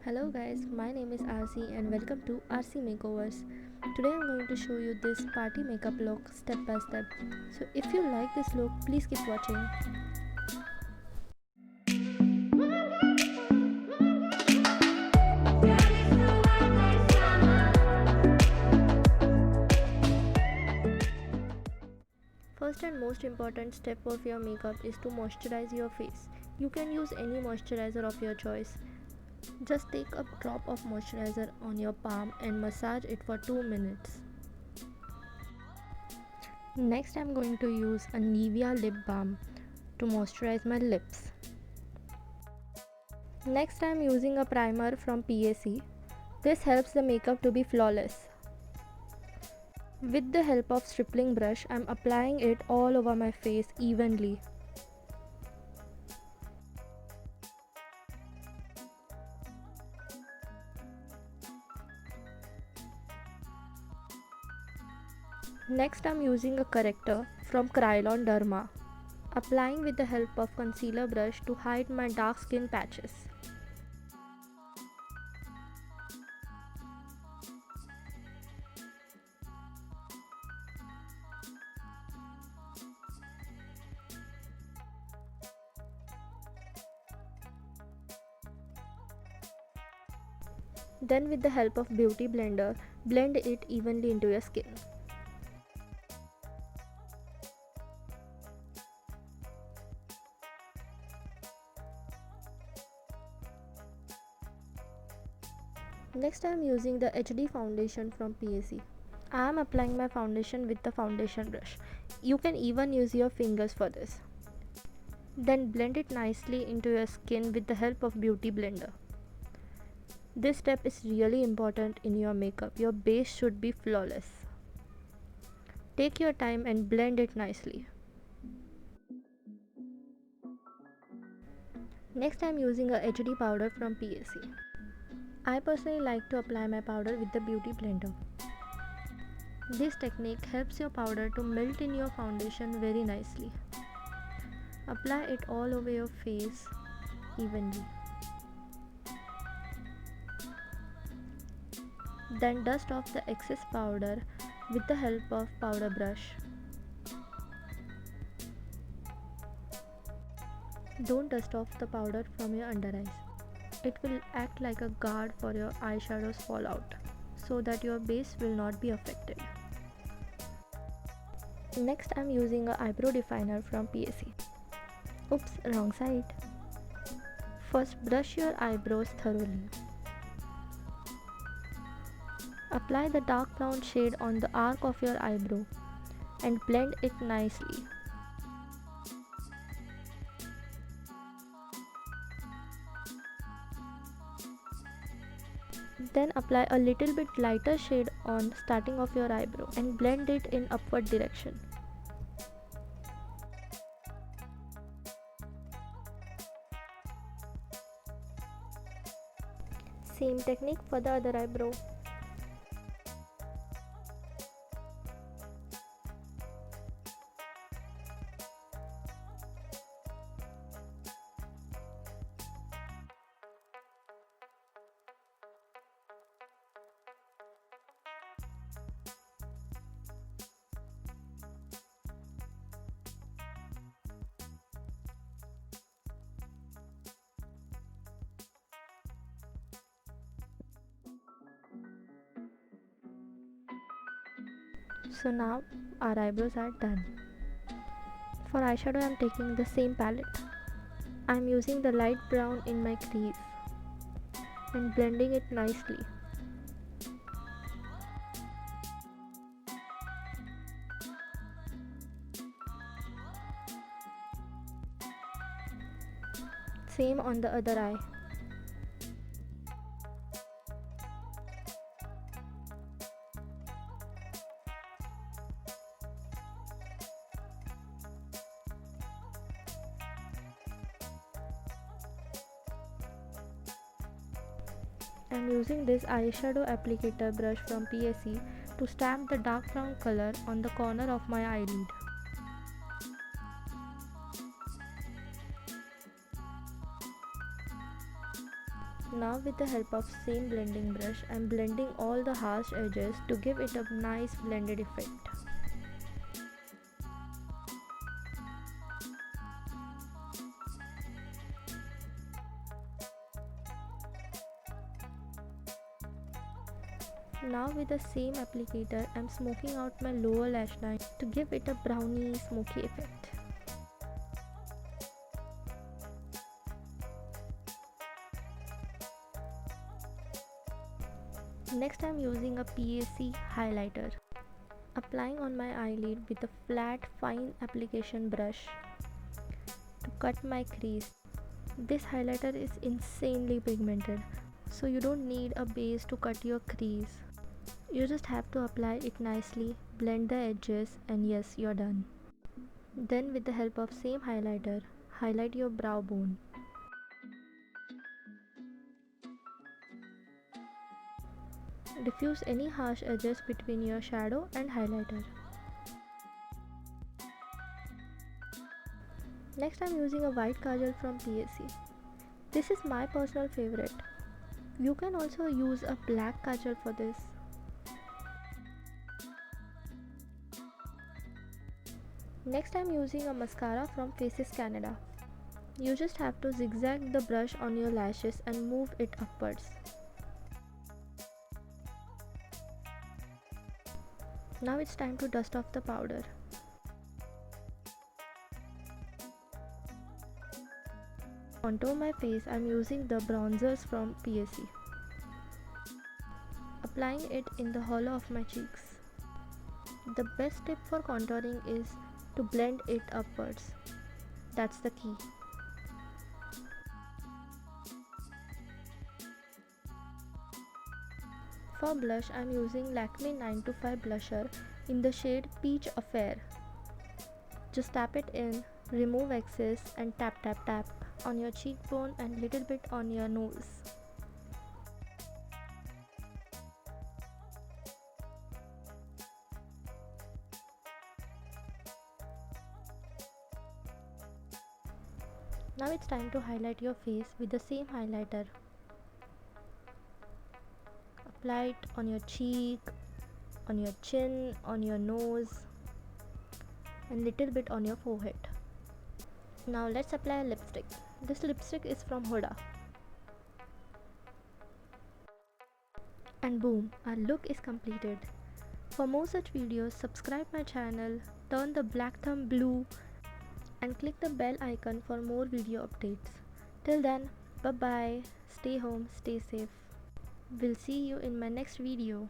Hello guys, my name is RC and welcome to RC Makeovers. Today I'm going to show you this party makeup look step by step. So if you like this look, please keep watching. First and most important step of your makeup is to moisturize your face. You can use any moisturizer of your choice. Just take a drop of moisturizer on your palm and massage it for 2 minutes. Next I'm going to use a Nivea lip balm to moisturize my lips. Next I'm using a primer from PAC. This helps the makeup to be flawless. With the help of stripling brush, I'm applying it all over my face evenly. Next I'm using a corrector from Kryolan Derma, applying with the help of concealer brush to hide my dark skin patches. Then with the help of beauty blender, blend it evenly into your skin. Next I am using the HD Foundation from PAC. I am applying my foundation with the foundation brush. You can even use your fingers for this. Then blend it nicely into your skin with the help of beauty blender. This step is really important in your makeup. Your base should be flawless. Take your time and blend it nicely. Next I am using a HD powder from PAC. I personally like to apply my powder with the beauty blender. This technique helps your powder to melt in your foundation very nicely. Apply it all over your face evenly. Then dust off the excess powder with the help of powder brush. Don't dust off the powder from your under eyes. It will act like a guard for your eyeshadows fallout, so that your base will not be affected. Next I'm using an eyebrow definer from PAC. Oops, wrong side. First brush your eyebrows thoroughly. Apply the dark brown shade on the arc of your eyebrow and blend it nicely. Then apply a little bit lighter shade on starting of your eyebrow and blend it in upward direction. Same technique for the other eyebrow. So now our eyebrows are done. For eyeshadow I am taking the same palette. I am using the light brown in my crease and blending it nicely. Same on the other eye. I am using this eyeshadow applicator brush from PAC to stamp the dark brown color on the corner of my eyelid. Now Now with the help of same blending brush, I am blending all the harsh edges to give it a nice blended effect. Now with the same applicator, I am smoking out my lower lash line to give it a browny smoky effect. Next I am using a PAC highlighter. Applying on my eyelid with a flat fine application brush to cut my crease. This highlighter is insanely pigmented, so you don't need a base to cut your crease. You just have to apply it nicely, blend the edges, and yes, you're done. Then with the help of same highlighter, highlight your brow bone. Diffuse any harsh edges between your shadow and highlighter. Next I'm using a white kajal from PAC. This is my personal favorite. You can also use a black kajal for this. Next I'm using a mascara from Faces Canada. You just have to zigzag the brush on your lashes and move it upwards. Now it's time to dust off the powder. Contour my face, I'm using the bronzers from PAC. Applying it in the hollow of my cheeks. The best tip for contouring is to blend it upwards. That's the key. For blush, I'm using Lakme 925 blusher in the shade Peach Affair. Just tap it in, remove excess and tap tap tap on your cheekbone and little bit on your nose. Now it's time to highlight your face with the same highlighter. Apply it on your cheek, on your chin, on your nose, and little bit on your forehead. Now let's apply a lipstick. This lipstick is from HUDA. And boom, our look is completed. For more such videos, subscribe my channel, turn the black thumb blue, and click the bell icon for more video updates. Till then, bye bye, stay home, stay safe. We'll see you in my next video.